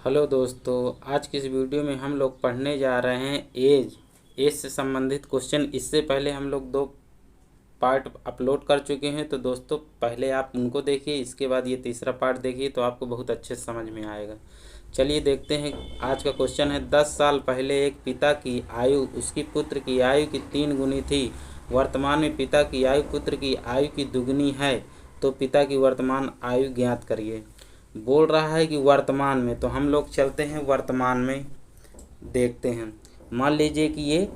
Hello दोस्तों, आज की इस वीडियो में हम लोग पढ़ने जा रहे हैं एज से संबंधित क्वेश्चन। इससे पहले हम लोग 2 पार्ट अपलोड कर चुके हैं, तो दोस्तों पहले आप उनको देखिए, इसके बाद ये तीसरा पार्ट देखिए तो आपको बहुत अच्छे से समझ में आएगा। चलिए देखते हैं। आज का क्वेश्चन है, 10 साल पहले एक पिता की आयु उसकी पुत्र की आयु की 3 गुनी थी। वर्तमान में पिता की आयु पुत्र की आयु की दुगनी है, तो पिता की वर्तमान आयु ज्ञात करिए। बोल रहा है कि वर्तमान में, तो हम लोग चलते हैं वर्तमान में, देखते हैं। मान लीजिए कि ये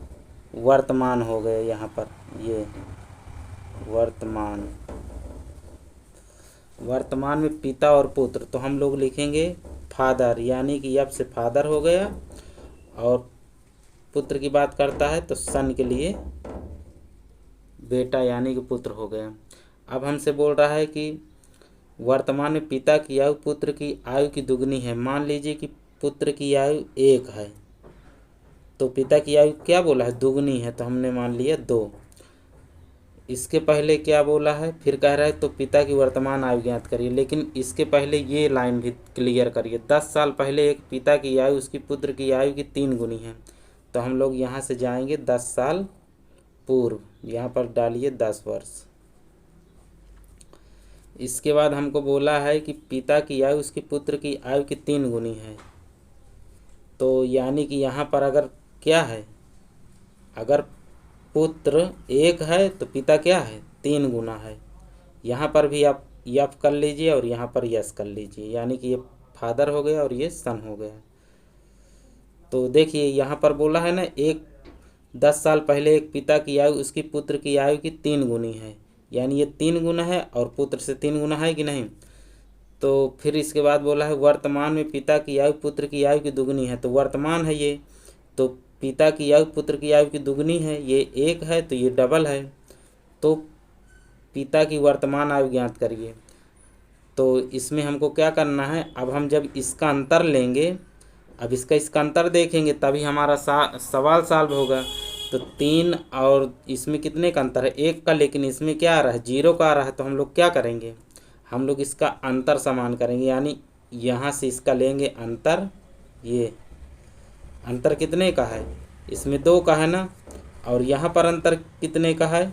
वर्तमान हो गए, यहाँ पर ये वर्तमान में पिता और पुत्र, तो हम लोग लिखेंगे फादर, यानी कि अब से फादर हो गया। और पुत्र की बात करता है तो सन के लिए बेटा यानी कि पुत्र हो गया। अब हमसे बोल रहा है कि वर्तमान में पिता की आयु पुत्र की आयु की दुगनी है। मान लीजिए कि पुत्र की आयु 1 है, तो पिता की आयु क्या बोला है, दुगनी है, तो हमने मान लिया 2। इसके पहले क्या बोला है, फिर कह रहा है तो पिता की वर्तमान आयु ज्ञात करिए। लेकिन इसके पहले ये लाइन भी क्लियर करिए। 10 साल पहले एक पिता की आयु उसकी पुत्र की आयु की 3 गुनी है, तो हम लोग यहाँ से जाएंगे 10 साल पूर्व, यहाँ पर डालिए 10 वर्ष। इसके बाद हमको बोला है कि पिता की आयु उसकी पुत्र की आयु की 3 गुनी है, तो यानी कि यहाँ पर अगर क्या है, अगर पुत्र 1 है तो पिता क्या है, 3 गुना है। यहाँ पर भी आप यफ कर लीजिए और यहाँ पर यस कर लीजिए, यानी कि ये फादर हो गया और ये सन हो गया। तो देखिए यहाँ पर बोला है ना, 10 साल पहले एक पिता की आयु उसकी पुत्र की आयु की 3 गुनी है, यानी ये 3 गुना है और पुत्र से 3 गुना है कि नहीं। तो फिर इसके बाद बोला है वर्तमान में पिता की आयु पुत्र की आयु की दुगनी है, तो वर्तमान है ये, तो पिता की आयु पुत्र की आयु की दुगनी है, ये 1 है तो ये डबल है, तो पिता की वर्तमान आयु ज्ञात करिए। तो इसमें हमको क्या करना है, अब हम जब इसका अंतर लेंगे, अब इसका अंतर देखेंगे तभी हमारा सवाल सॉल्व होगा। तो 3 और इसमें कितने का अंतर है, 1 का, लेकिन इसमें क्या आ रहा है, 0 का आ रहा है। तो हम लोग क्या करेंगे, हम लोग इसका अंतर समान करेंगे, यानी यहाँ से इसका लेंगे अंतर। ये अंतर कितने का है, इसमें 2 का है ना, और यहाँ पर अंतर कितने का है,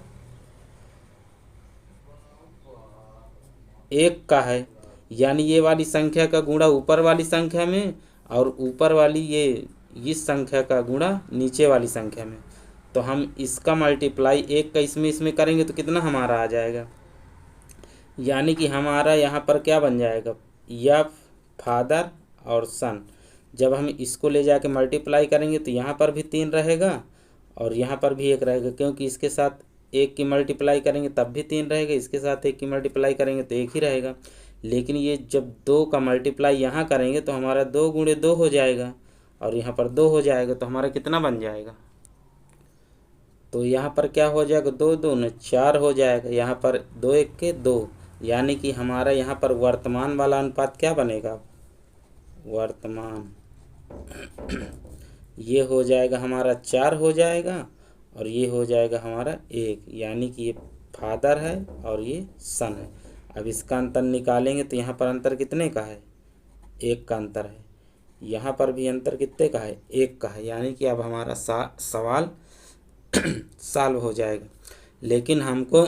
1 का है। यानी ये वाली संख्या का गुणा ऊपर वाली संख्या में, और ऊपर वाली ये इस संख्या का गुणा नीचे वाली संख्या में। तो हम इसका मल्टीप्लाई 1 का इसमें करेंगे तो कितना हमारा आ जाएगा, यानी कि हमारा यहाँ पर क्या बन जाएगा, या फादर और सन। जब हम इसको ले जाके मल्टीप्लाई करेंगे तो यहाँ पर भी 3 रहेगा और यहाँ पर भी 1 रहेगा, क्योंकि इसके साथ 1 की मल्टीप्लाई करेंगे तब भी 3 रहेगा, इसके साथ 1 की मल्टीप्लाई करेंगे तो 1 ही रहेगा। लेकिन ये जब 2 का मल्टीप्लाई यहाँ करेंगे तो हमारा 2 गुणे 2 हो जाएगा, और यहाँ पर 2 हो जाएगा, तो हमारा कितना बन जाएगा, तो यहाँ पर क्या हो जाएगा, 2 2 4 हो जाएगा, यहाँ पर 2 1 के 2, यानी कि हमारा यहाँ पर वर्तमान वाला अनुपात क्या बनेगा, वर्तमान ये हो जाएगा हमारा 4 हो जाएगा, और ये हो जाएगा हमारा 1, यानी कि ये फादर है और ये सन है। अब इसका अंतर निकालेंगे तो यहाँ पर अंतर कितने का है, 1 का अंतर है। यहाँ पर भी अंतर कितने का है, 1 का है, यानी कि अब हमारा सवाल सॉल्व हो जाएगा। लेकिन हमको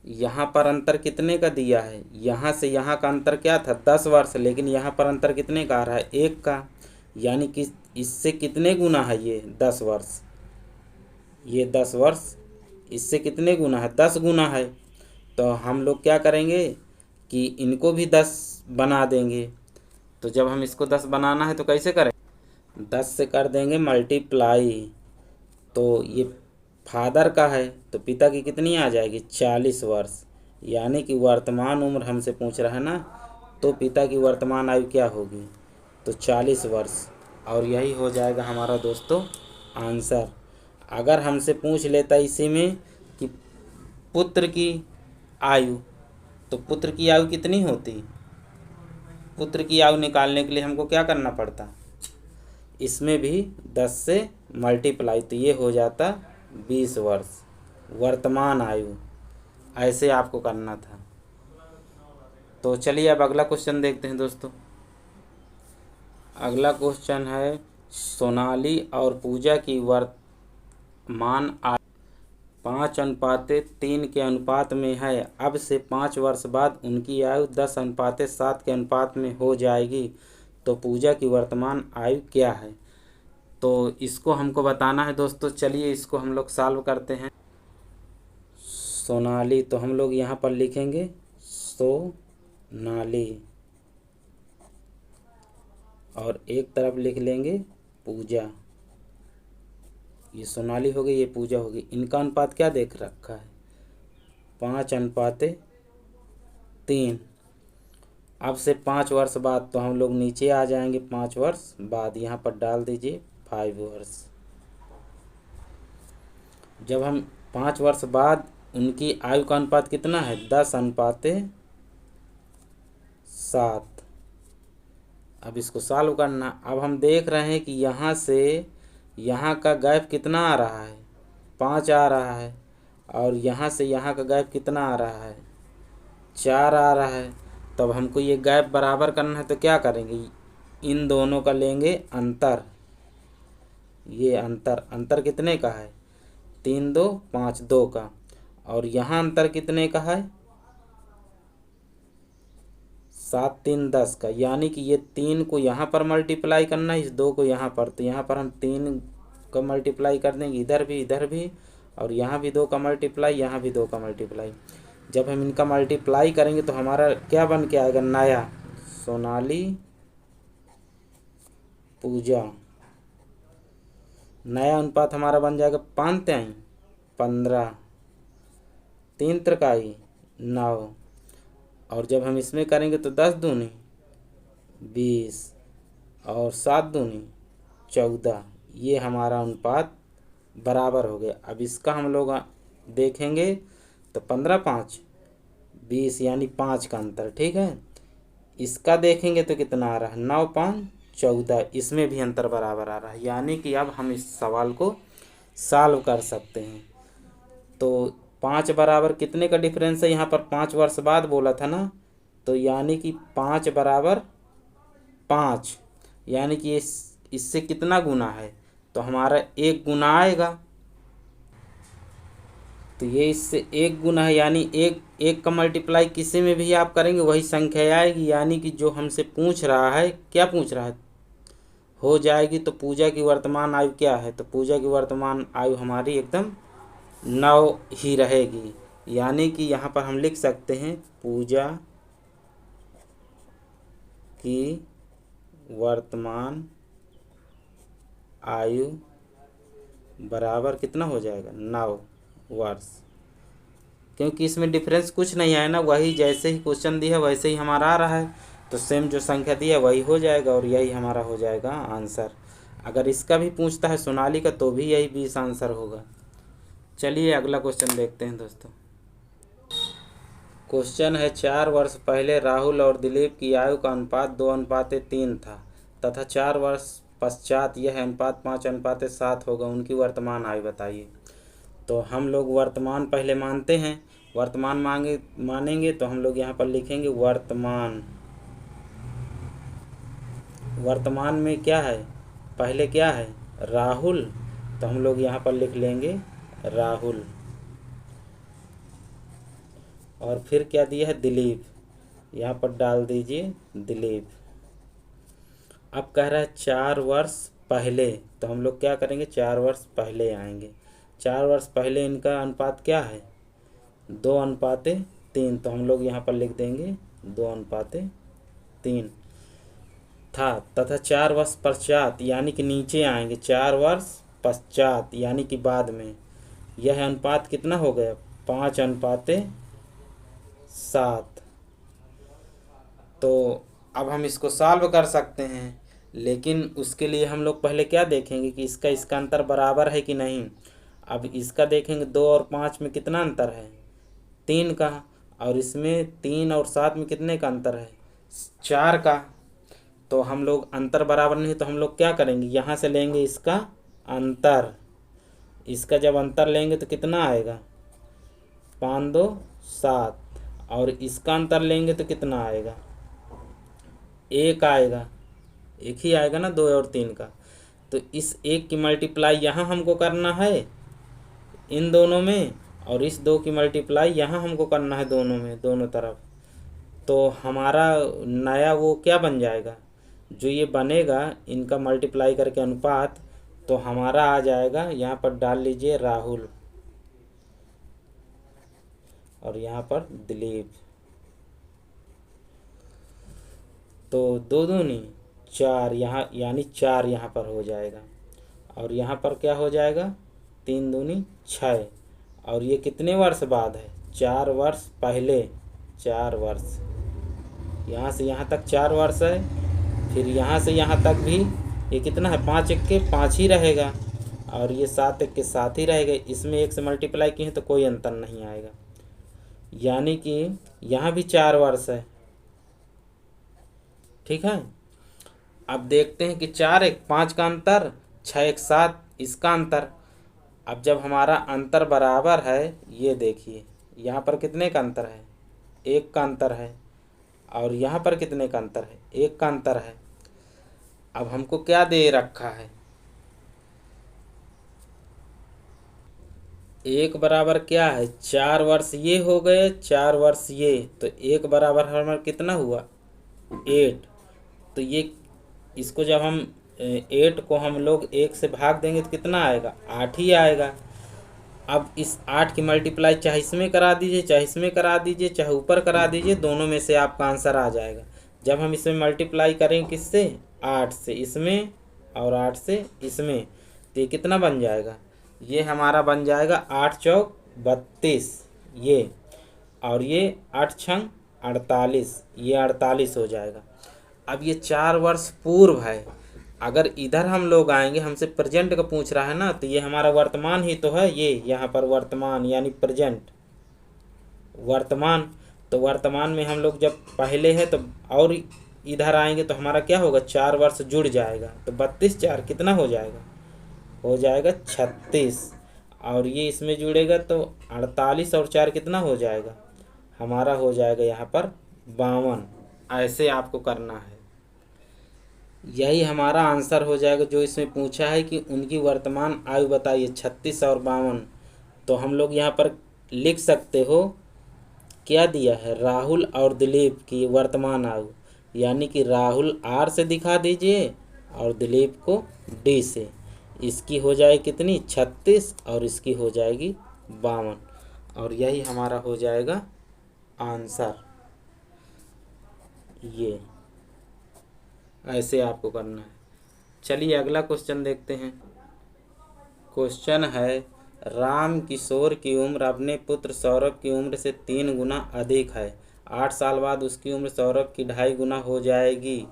यहाँ पर अंतर कितने का दिया है, यहाँ से यहाँ का अंतर क्या था, 10 वर्ष, लेकिन यहाँ पर अंतर कितने का आ रहा है, 1 का, यानी कि इससे कितने गुना है, ये 10 वर्ष, ये 10 वर्ष इससे कितने गुना है, 10 गुना है। तो हम लोग क्या करेंगे कि इनको भी 10 बना देंगे। तो जब हम इसको 10 बनाना है तो कैसे करें, 10 से कर देंगे मल्टीप्लाई। तो ये फादर का है तो पिता की कितनी आ जाएगी, 40 वर्ष, यानी कि वर्तमान उम्र हमसे पूछ रहा है ना, तो पिता की वर्तमान आयु क्या होगी, तो 40 वर्ष। और यही हो जाएगा हमारा दोस्तों आंसर। अगर हमसे पूछ लेता इसी में कि पुत्र की आयु, तो पुत्र की आयु कितनी होती, पुत्र की आयु निकालने के लिए हमको क्या करना पड़ता, इसमें भी 10 से मल्टीप्लाई, तो ये हो जाता 20 वर्ष वर्तमान आयु। ऐसे आपको करना था। तो चलिए अब अगला क्वेश्चन देखते हैं दोस्तों। अगला क्वेश्चन है, सोनाली और पूजा की वर्तमान आयु 5:3 के अनुपात में है। अब से 5 वर्ष बाद उनकी आयु 10:7 के अनुपात में हो जाएगी, तो पूजा की वर्तमान आयु क्या है? तो इसको हमको बताना है दोस्तों। चलिए इसको हम लोग सॉल्व करते हैं। सोनाली, तो हम लोग यहाँ पर लिखेंगे सोनाली और एक तरफ लिख लेंगे पूजा। ये सोनाली हो गई, ये पूजा होगी। इनका अनुपात क्या देख रखा है? 5:3। अब से 5 वर्ष बाद, तो हम लोग नीचे आ जाएंगे। 5 वर्ष बाद यहाँ पर डाल दीजिए 5 वर्ष। जब हम 5 वर्ष बाद उनकी आयु का अनुपात कितना है? 10:7। अब इसको सॉल्व करना। अब हम देख रहे हैं कि यहाँ से यहाँ का गैप कितना आ रहा है? 5 आ रहा है। और यहाँ से यहाँ का गैप कितना आ रहा है? 4 आ रहा है। तब हमको ये गैप बराबर करना है, तो क्या करेंगे? इन दोनों का लेंगे अंतर। ये अंतर कितने का है? 3 2 5 2 का। और यहाँ अंतर कितने का है? 7 3 10 का। यानी कि ये 3 को यहाँ पर मल्टीप्लाई करना है, इस 2 को यहाँ पर। तो यहाँ पर हम 3 का मल्टीप्लाई कर देंगे, इधर भी, और यहाँ भी 2 का मल्टीप्लाई, यहाँ भी 2 का मल्टीप्लाई। जब हम इनका मल्टीप्लाई करेंगे तो हमारा क्या बन के आएगा? नया सोनाली पूजा। नया अनुपात हमारा बन जाएगा 5 3 15, 3 3 9। और जब हम इसमें करेंगे तो 10 दूनी 20 और 7 दूनी 14। ये हमारा अनुपात बराबर हो गया। अब इसका हम लोग देखेंगे तो 15 5 20, यानी 5 का अंतर। ठीक है। इसका देखेंगे तो कितना आ रहा है? 9 5 14। इसमें भी अंतर बराबर आ रहा है। यानी कि अब हम इस सवाल को सॉल्व कर सकते हैं। तो 5 बराबर कितने का डिफरेंस है? यहाँ पर 5 वर्ष बाद बोला था ना, तो यानी कि 5 बराबर 5, यानी कि इससे कितना गुना है? तो हमारा 1 गुना आएगा। तो ये इससे 1 गुना है, यानी एक का मल्टीप्लाई किसी में भी आप करेंगे वही संख्या आएगी। यानी कि जो हमसे पूछ रहा है, क्या पूछ रहा है? हो जाएगी। तो पूजा की वर्तमान आयु क्या है? तो पूजा की वर्तमान आयु हमारी एकदम 9 ही रहेगी। यानी कि यहाँ पर हम लिख सकते हैं पूजा की वर्तमान आयु बराबर कितना हो जाएगा? 9 वर्ष। क्योंकि इसमें डिफरेंस कुछ नहीं है ना, वही जैसे ही क्वेश्चन दिया है वैसे ही हमारा आ रहा है। तो सेम जो संख्या दी है वही हो जाएगा, और यही हमारा हो जाएगा आंसर। अगर इसका भी पूछता है सोनाली का, तो भी यही 20 आंसर होगा। चलिए अगला क्वेश्चन देखते हैं दोस्तों। क्वेश्चन है, 4 वर्ष पहले राहुल और दिलीप की आयु का अनुपात 2:3 था तथा 4 वर्ष पश्चात यह अनुपात 5:7 होगा। उनकी वर्तमान आयु बताइए। तो हम लोग वर्तमान पहले मानते हैं। वर्तमान मानेंगे तो हम लोग यहाँ पर लिखेंगे वर्तमान। वर्तमान में क्या है? पहले क्या है? राहुल। तो हम लोग यहाँ पर लिख लेंगे राहुल। और फिर क्या दिया है? दिलीप। यहाँ पर डाल दीजिए दिलीप। अब कह रहा है 4 वर्ष पहले, तो हम लोग क्या करेंगे? 4 वर्ष पहले आएंगे। 4 वर्ष पहले इनका अनुपात क्या है? 2:3। तो हम लोग यहाँ पर लिख देंगे 2:3 था तथा 4 वर्ष पश्चात, यानी कि नीचे आएंगे। 4 वर्ष पश्चात यानी कि बाद में, यह अनुपात कितना हो गया? 5:7। तो अब हम इसको सॉल्व कर सकते हैं, लेकिन उसके लिए हम लोग पहले क्या देखेंगे कि इसका अंतर बराबर है कि नहीं। अब इसका देखेंगे 2 और 5 में कितना अंतर है? 3 का। और इसमें 3 और 7 में कितने का अंतर है? 4 का। तो हम लोग अंतर बराबर नहीं, तो हम लोग क्या करेंगे? यहाँ से लेंगे इसका अंतर। इसका जब अंतर लेंगे तो कितना आएगा? 5 2 7। और इसका अंतर लेंगे तो कितना आएगा? 1 आएगा। एक ही आएगा ना 2 और 3 का। तो इस 1 की मल्टीप्लाई यहाँ हमको करना है इन दोनों में, और इस 2 की मल्टीप्लाई यहाँ हमको करना है दोनों में, दोनों तरफ। तो हमारा नया वो क्या बन जाएगा, जो ये बनेगा इनका मल्टीप्लाई करके अनुपात, तो हमारा आ जाएगा, यहाँ पर डाल लीजिए राहुल और यहाँ पर दिलीप। तो 2 दूनी 4 यहाँ, यानी 4 यहाँ पर हो जाएगा। और यहाँ पर क्या हो जाएगा, 3 दूनी 6। और ये कितने वर्ष बाद है, 4 वर्ष पहले, 4 वर्ष। यहाँ से यहाँ तक 4 वर्ष है, फिर यहाँ से यहाँ तक भी ये कितना है, 5 1 5 ही रहेगा, और ये 7 1 7 ही रहेगा। इसमें 1 से मल्टीप्लाई किए तो कोई अंतर नहीं आएगा, यानी कि यहाँ भी 4 वर्ष है। ठीक है। अब देखते हैं कि 4 1 5 का अंतर, 6 1 7 इसका अंतर। अब जब हमारा अंतर बराबर है, ये देखिए यहाँ पर कितने का अंतर है, 1 का अंतर है, और यहाँ पर कितने का अंतर है, 1 का अंतर है। अब हमको क्या दे रखा है, 1 बराबर क्या है, 4 वर्ष ये हो गए, 4 वर्ष ये, तो 1 बराबर हमारा कितना हुआ, 8। तो ये इसको जब हम 8 को हम लोग 1 से भाग देंगे तो कितना आएगा, 8 ही आएगा। अब इस 8 की मल्टीप्लाई चाहे इसमें करा दीजिए, चाहे इसमें करा दीजिए, चाहे ऊपर करा दीजिए, दोनों में से आपका आंसर आ जाएगा। जब हम इसमें मल्टीप्लाई करेंगे किससे, 8 से इसमें और 8 से इसमें, तो ये कितना बन जाएगा, ये हमारा बन जाएगा 8 चौक 32 ये, और ये 8 छंग 48, ये 48 हो जाएगा। अब ये 4 वर्ष पूर्व है, अगर इधर हम लोग आएंगे, हमसे प्रेजेंट का पूछ रहा है ना, तो ये हमारा वर्तमान ही तो है, ये यहाँ पर वर्तमान यानी प्रेजेंट, वर्तमान। तो वर्तमान में हम लोग जब पहले है तो और इधर आएंगे तो हमारा क्या होगा, 4 वर्ष जुड़ जाएगा, तो 32 4 कितना हो जाएगा, हो जाएगा 36, और ये इसमें जुड़ेगा तो 48 और 4 कितना हो जाएगा, हमारा हो जाएगा यहाँ पर 52। ऐसे आपको करना है, यही हमारा आंसर हो जाएगा। जो इसमें पूछा है कि उनकी वर्तमान आयु बताइए, 36 और 52। तो हम लोग यहाँ पर लिख सकते हो, क्या दिया है, राहुल और दिलीप की वर्तमान आयु, यानी कि राहुल आर से दिखा दीजिए और दिलीप को डी से। इसकी हो जाएगी कितनी, 36, और इसकी हो जाएगी 52, और यही हमारा हो जाएगा आंसर। ये ऐसे आपको करना है। चलिए अगला क्वेश्चन देखते हैं। क्वेश्चन है, राम किशोर की उम्र अपने पुत्र सौरभ की उम्र से 3 गुना अधिक है। 8 साल बाद उसकी उम्र सौरभ की 2.5 गुना हो जाएगी।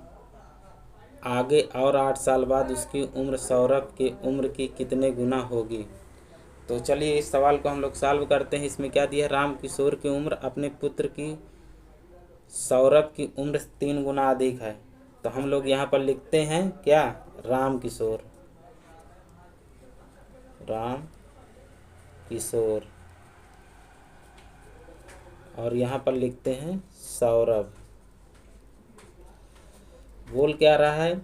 आगे और 8 साल बाद उसकी उम्र सौरभ की उम्र की कितने गुना होगी। तो चलिए इस सवाल को हम लोग सॉल्व करते हैं। इसमें क्या दिया है, राम किशोर की उम्र अपने पुत्र की सौरभ की उम्र से 3 गुना अधिक है। तो हम लोग यहाँ पर लिखते हैं क्या, राम किशोर, राम किशोर, और यहाँ पर लिखते हैं सौरभ। बोल क्या रहा है,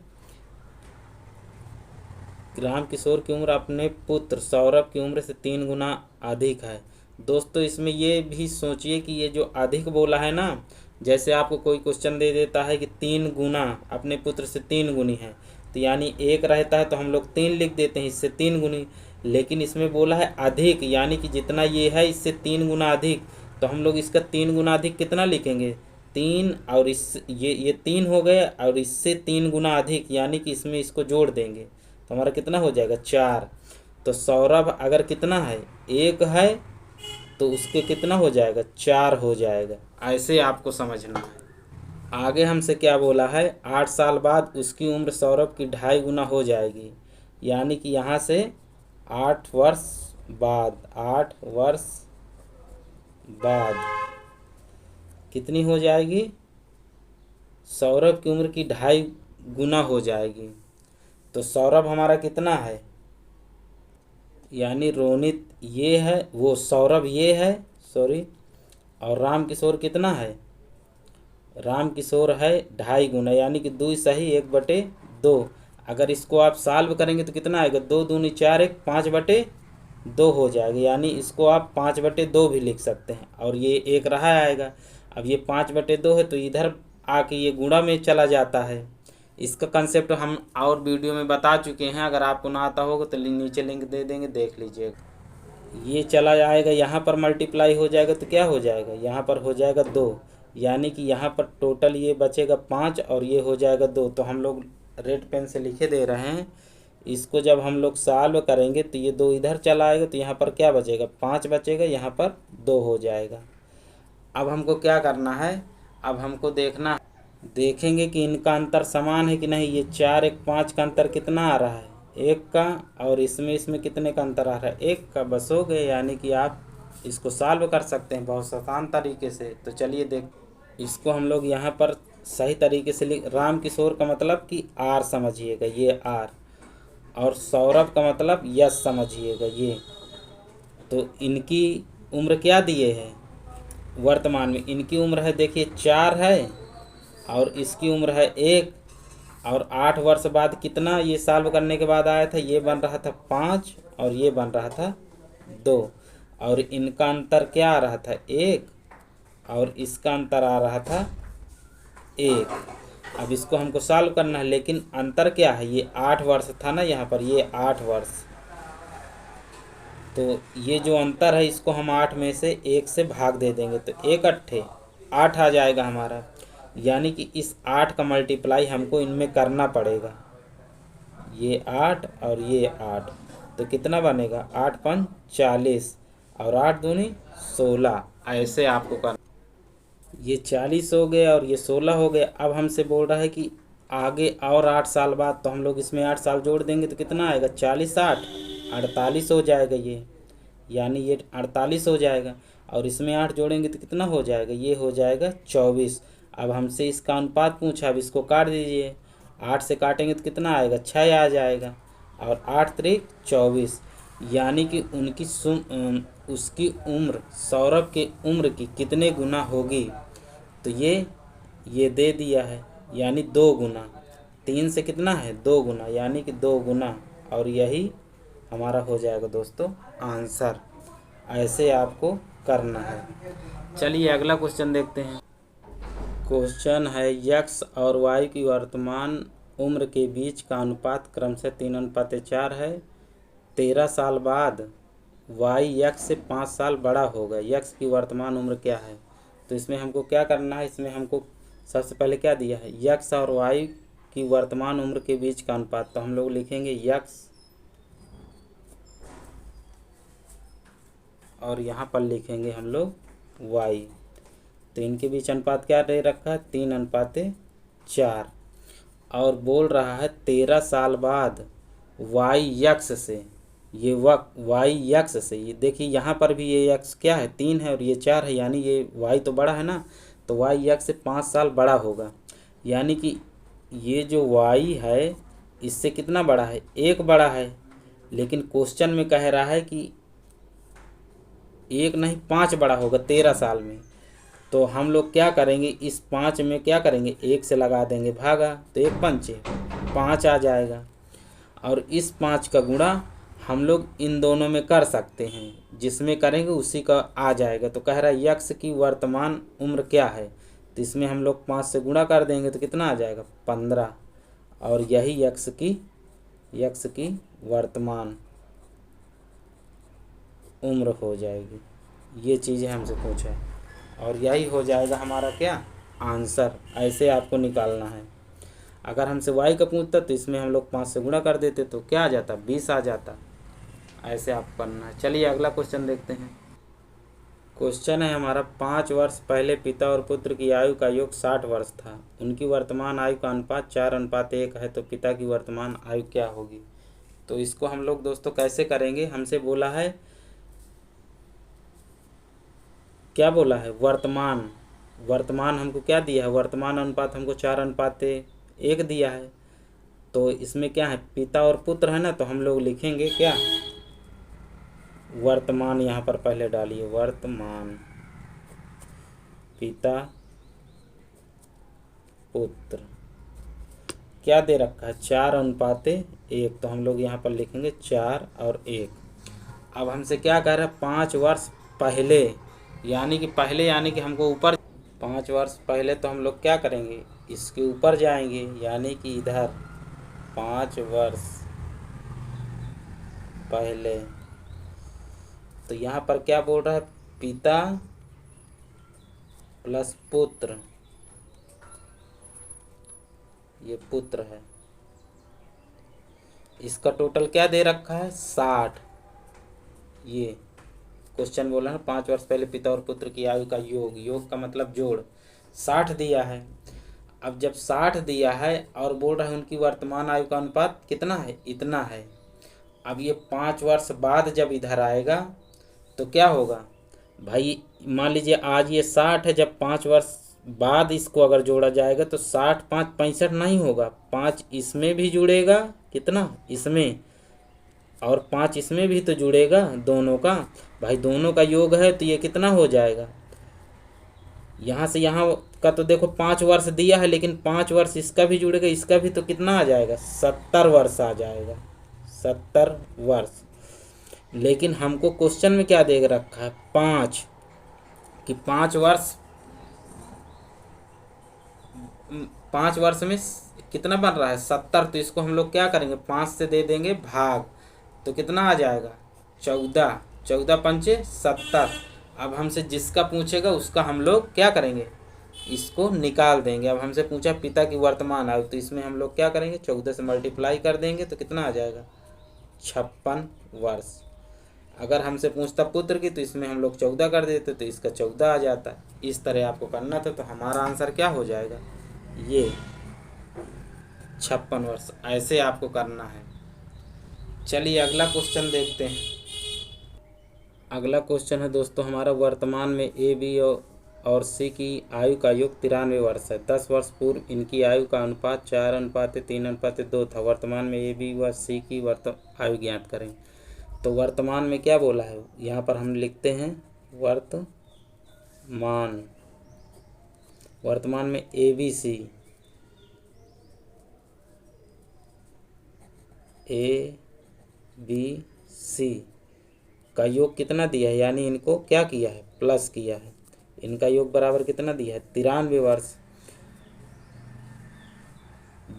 राम किशोर की उम्र अपने पुत्र सौरभ की उम्र से 3 गुना अधिक है। दोस्तों इसमें ये भी सोचिए कि ये जो अधिक बोला है ना, जैसे आपको कोई क्वेश्चन दे देता है कि 3 गुना अपने पुत्र से 3 गुनी है, तो यानी 1 रहता है तो हम लोग 3 लिख देते हैं, इससे 3 गुनी। लेकिन इसमें बोला है अधिक, यानी कि जितना ये है इससे 3 गुना अधिक, तो हम लोग इसका 3 गुना अधिक कितना लिखेंगे, 3, और इस ये 3 हो गए, और इससे 3 गुना अधिक, यानी कि इसमें इसको जोड़ देंगे तो हमारा कितना हो जाएगा, 4। तो सौरभ अगर कितना है, 1 है, तो उसके कितना हो जाएगा, 4 हो जाएगा। ऐसे आपको समझना है। आगे हमसे क्या बोला है, 8 साल बाद उसकी उम्र सौरभ की 2.5 गुना हो जाएगी, यानी कि यहाँ से 8 वर्ष बाद, 8 वर्ष बाद कितनी हो जाएगी, सौरभ की उम्र की 2.5 गुना हो जाएगी। तो सौरभ हमारा कितना है, यानी रोनित ये है, वो सौरभ ये है, सॉरी, और राम किशोर कितना है, राम किशोर है 2.5 गुना, यानी कि 2 सही 1/2, 2। अगर इसको आप सॉल्व करेंगे तो कितना आएगा, 2 दूनी 4, 1 5/2 हो जाएगा, यानी इसको आप 5/2 भी लिख सकते हैं। और ये एक रहा आएगा, अब ये 5/2 है तो इधर आके ये गुणा में चला जाता है। इसका कंसेप्ट हम और वीडियो में बता चुके हैं, अगर आपको ना आता होगा तो नीचे लिंक दे देंगे, देख लीजिएगा। ये चला जाएगा, यहाँ पर मल्टीप्लाई हो जाएगा तो क्या हो जाएगा, यहाँ पर हो जाएगा 2, यानी कि यहाँ पर टोटल ये बचेगा 5 और ये हो जाएगा 2। तो हम लोग रेड पेन से लिखे दे रहे हैं, इसको जब हम लोग सॉल्व करेंगे तो ये 2 इधर चला आएगा तो यहाँ पर क्या बचेगा, 5 बचेगा, यहाँ पर 2 हो जाएगा। अब हमको क्या करना है, अब हमको देखेंगे कि इनका अंतर समान है कि नहीं। ये 4 1 5 का अंतर कितना आ रहा है, 1 का, और इसमें कितने का अंतर आ रहा है, 1 का, बस हो गए। यानी कि आप इसको सॉल्व कर सकते हैं बहुत आसान तरीके से। तो चलिए देख, इसको हम लोग यहाँ पर सही तरीके से लिख, राम किशोर का मतलब कि आर समझिएगा, ये आर, और सौरभ का मतलब यस समझिएगा ये। तो इनकी उम्र क्या दिए है वर्तमान में, इनकी उम्र है देखिए 4 है, और इसकी उम्र है 1, और 8 वर्ष बाद कितना ये सॉल्व करने के बाद आया था, ये बन रहा था 5 और ये बन रहा था 2, और इनका अंतर क्या आ रहा था 1, और इसका अंतर आ रहा था 1। अब इसको हमको सॉल्व करना है, लेकिन अंतर क्या है, ये 8 वर्ष था ना यहाँ पर, ये 8 वर्ष, तो ये जो अंतर है इसको हम 8 में से 1 से भाग दे देंगे तो 1 अट्ठे 8 आ जाएगा हमारा। यानी कि इस 8 का मल्टीप्लाई हमको इनमें करना पड़ेगा, ये 8 और ये 8, तो कितना बनेगा, 8 5 40 और 8 दूनी 16, ऐसे आपको करना। ये 40 हो गए और ये 16 हो गए। अब हमसे बोल रहा है कि आगे और 8 साल बाद, तो हम लोग इसमें 8 साल जोड़ देंगे तो कितना आएगा, 40 8 48 हो जाएगा ये, यानी ये 48 हो जाएगा, और इसमें 8 जोड़ेंगे तो कितना हो जाएगा, ये हो जाएगा 24। अब हमसे इसका अनुपात पूछा, अब इसको काट दीजिए, 8 से काटेंगे तो कितना आएगा, 6 आ जाएगा, और 8 3 24, यानी कि उसकी उम्र, सौरभ के उम्र की कितने गुना होगी, तो ये दे दिया है, यानी 2 गुना। 3 से कितना है, 2 गुना, यानी कि 2 गुना, और यही हमारा हो जाएगा दोस्तों आंसर। ऐसे आपको करना है। चलिए अगला क्वेश्चन देखते हैं। क्वेश्चन है, यक्स और वाई की वर्तमान उम्र के बीच का अनुपात क्रमशः 3:4 है। 13 साल बाद वाई यक्स से 5 साल बड़ा होगा, यक्स की वर्तमान उम्र क्या है। तो इसमें हमको क्या करना है, इसमें हमको सबसे पहले क्या दिया है, यक्स और वाई की वर्तमान उम्र के बीच का अनुपात। तो हम लोग लिखेंगे यक्स और यहाँ पर लिखेंगे हम लोग वाई। तो इनके बीच अनुपात क्या दे रखा है, 3:4, और बोल रहा है 13 साल बाद वाई यक्स से, ये वाई यक्स से, ये देखिए यहाँ पर भी ये यक्स क्या है, 3 है और ये 4 है, यानी ये वाई तो बड़ा है ना, तो वाई यक्स से 5 साल बड़ा होगा। यानी कि ये जो वाई है इससे कितना बड़ा है, 1 बड़ा है, लेकिन क्वेश्चन में कह रहा है कि 1 नहीं 5 बड़ा होगा 13 साल में। तो हम लोग क्या करेंगे, इस 5 में क्या करेंगे, 1 से लगा देंगे भागा, तो 1 5 5 आ जाएगा, और इस 5 का गुणा हम लोग इन दोनों में कर सकते हैं, जिसमें करेंगे उसी का आ जाएगा। तो कह रहा है यक्स की वर्तमान उम्र क्या है, तो इसमें हम लोग 5 से गुणा कर देंगे तो कितना आ जाएगा, 15, और यही यक्स की वर्तमान उम्र हो जाएगी। ये चीज़ें हमसे पूछा है, और यही हो जाएगा हमारा क्या आंसर। ऐसे आपको निकालना है। अगर हमसे वाई का पूछता तो इसमें हम लोग 5 से गुणा कर देते तो क्या आ जाता, 20 आ जाता। ऐसे आपको करना है। चलिए अगला क्वेश्चन देखते हैं। क्वेश्चन है हमारा, 5 वर्ष पहले पिता और पुत्र की आयु का योग 60 वर्ष था। उनकी वर्तमान आयु का अनुपात 4:1 है, तो पिता की वर्तमान आयु क्या होगी। तो इसको हम लोग दोस्तों कैसे करेंगे, हमसे बोला है, क्या बोला है, वर्तमान हमको क्या दिया है, वर्तमान अनुपात हमको 4:1 दिया है। तो इसमें क्या है, पिता और पुत्र है ना, तो हम लोग लिखेंगे क्या, वर्तमान यहाँ पर पहले डालिए, वर्तमान पिता पुत्र, क्या दे रखा है, 4:1। तो हम लोग यहाँ पर लिखेंगे 4 और 1। अब हमसे क्या कह रहा है, 5 वर्ष पहले, यानी कि पहले यानी कि हमको ऊपर 5 वर्ष पहले, तो हम लोग क्या करेंगे, इसके ऊपर जाएंगे, यानी कि इधर 5 वर्ष पहले। तो यहाँ पर क्या बोल रहा है, पिता प्लस पुत्र, ये पुत्र है, इसका टोटल क्या दे रखा है, 60। ये क्वेश्चन बोला ना, 5 वर्ष पहले पिता और पुत्र की आयु का योग, योग का मतलब जोड़, 60 दिया है। अब जब 60 दिया है और बोल रहा है उनकी वर्तमान आयु का अनुपात कितना है, इतना है। अब ये 5 वर्ष बाद जब इधर आएगा तो क्या होगा भाई, मान लीजिए आज ये 60 है, जब 5 वर्ष बाद इसको अगर जोड़ा जाएगा तो 60 5 65 नहीं होगा, 5 इसमें भी जुड़ेगा, कितना इसमें, और 5 इसमें भी तो जुड़ेगा, दोनों का भाई, दोनों का योग है तो ये कितना हो जाएगा, यहाँ से यहाँ का तो देखो 5 वर्ष दिया है, लेकिन 5 वर्ष इसका भी जुड़ेगा, इसका भी, तो कितना आ जाएगा, 70 वर्ष आ जाएगा, 70 वर्ष। लेकिन हमको क्वेश्चन में क्या दे रखा है, 5, कि 5 वर्ष, 5 वर्ष में कितना बन रहा है, 70। तो इसको हम लोग क्या करेंगे, 5 से दे देंगे भाग, तो कितना आ जाएगा, 14, 14×5 = 70। अब हमसे जिसका पूछेगा उसका हम लोग क्या करेंगे, इसको निकाल देंगे। अब हमसे पूछा पिता की वर्तमान आयु, तो इसमें हम लोग क्या करेंगे, 14 से मल्टीप्लाई कर देंगे, तो कितना आ जाएगा, 56 वर्ष। अगर हमसे पूछता पुत्र की, तो इसमें हम लोग 14 कर देते, तो इसका 14 आ जाता। इस तरह आपको करना था, तो हमारा आंसर क्या हो जाएगा, ये 56 वर्ष। ऐसे आपको करना है। चलिए अगला क्वेश्चन देखते हैं। अगला क्वेश्चन है दोस्तों हमारा, वर्तमान में ए बी और सी की आयु का योग 93 वर्ष है। 10 वर्ष पूर्व इनकी आयु का अनुपात 4:3:2 था। वर्तमान में ए बी व सी की आयु ज्ञात करें। तो वर्तमान में क्या बोला है, यहाँ पर हम लिखते हैं वर्तमान, वर्तमान में ए बी सी का योग कितना दिया है, यानी इनको क्या किया है, प्लस किया है। इनका योग बराबर कितना दिया है, 93 वर्ष।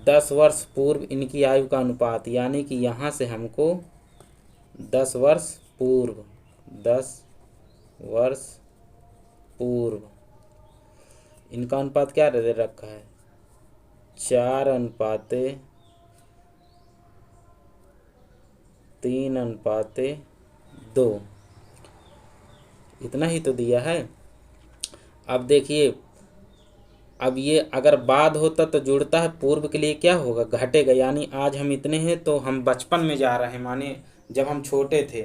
10 वर्ष पूर्व इनकी आयु का अनुपात, यानी कि यहाँ से हमको 10 वर्ष पूर्व, 10 वर्ष पूर्व इनका अनुपात क्या दे रखा है, 4:3:2, इतना ही तो दिया है। अब देखिए, अब ये अगर बाद होता तो जुड़ता है, पूर्व के लिए क्या होगा, घटेगा। यानी आज हम इतने हैं तो हम बचपन में जा रहे हैं, माने जब हम छोटे थे,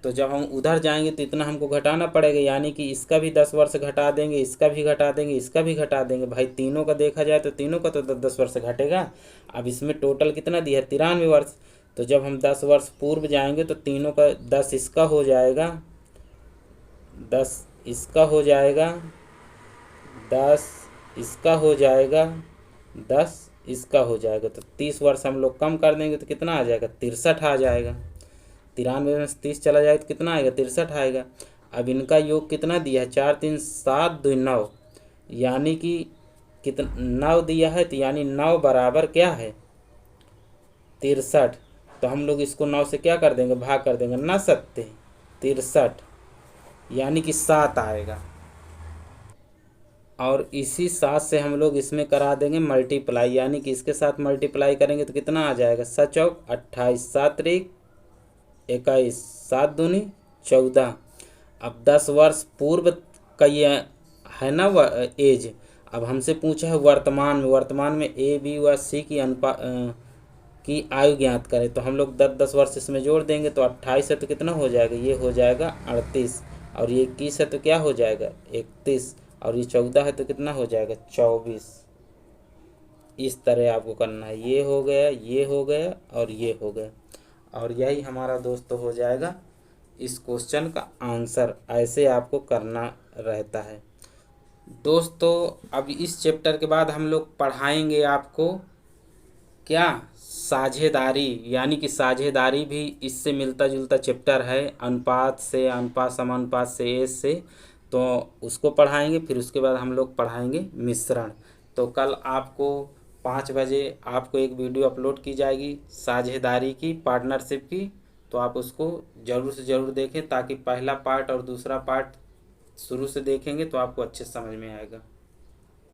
तो जब हम उधर जाएंगे तो इतना हमको घटाना पड़ेगा, यानी कि इसका भी 10 वर्ष घटा देंगे, इसका भी घटा देंगे, इसका भी घटा देंगे। भाई तीनों का देखा जाए तो तीनों का तो 10 वर्ष घटेगा। अब इसमें टोटल कितना दिया है, 93 वर्ष। तो जब हम 10 वर्ष पूर्व जाएंगे तो तीनों का 10 इसका हो जाएगा, 10 इसका हो जाएगा, 10 इसका हो जाएगा, 10 इसका हो जाएगा। तो 30 वर्ष हम लोग कम कर देंगे तो कितना आ जाएगा, 63 आ जाएगा। 93 में 30 चला जाए तो कितना आएगा, 63 आएगा। अब इनका योग कितना दिया है, 4 3 7 2 9, यानी कि कितना 9 दिया है, तो यानी 9 बराबर क्या है, 63। तो हम लोग इसको 9 से क्या कर देंगे, भाग कर देंगे, 9 7 63, यानी कि 7 आएगा। और इसी 7 से हम लोग इसमें करा देंगे मल्टीप्लाई, यानी कि इसके साथ मल्टीप्लाई करेंगे तो कितना आ जाएगा, 7 चौक 28, 7 त्रिक 21, 7 दूनी 14। अब 10 वर्ष पूर्व का ये है ना एज। अब हमसे पूछा है वर्तमान में, वर्तमान में ए बी व सी की आयु ज्ञात करें। तो हम लोग 10 वर्ष इसमें जोड़ देंगे, तो 28 है तो कितना हो जाएगा, ये हो जाएगा 38, और ये 21 है तो क्या हो जाएगा 31, और ये 14 है तो कितना हो जाएगा 24। इस तरह आपको करना है, ये हो गया, ये हो गया और ये हो गया, और यही हमारा दोस्तों हो जाएगा इस क्वेश्चन का आंसर। ऐसे आपको करना रहता है दोस्तों। अब इस चैप्टर के बाद हम लोग पढ़ाएंगे आपको क्या साझेदारी, यानी कि साझेदारी भी इससे मिलता जुलता चैप्टर है, अनुपात से, अनुपात समानुपात से, एस से। तो उसको पढ़ाएंगे, फिर उसके बाद हम लोग पढ़ाएंगे मिश्रण। तो कल आपको 5 बजे आपको एक वीडियो अपलोड की जाएगी साझेदारी की, पार्टनरशिप की। तो आप उसको ज़रूर से ज़रूर देखें, ताकि पहला पार्ट और दूसरा पार्ट शुरू से देखेंगे तो आपको अच्छे समझ में आएगा।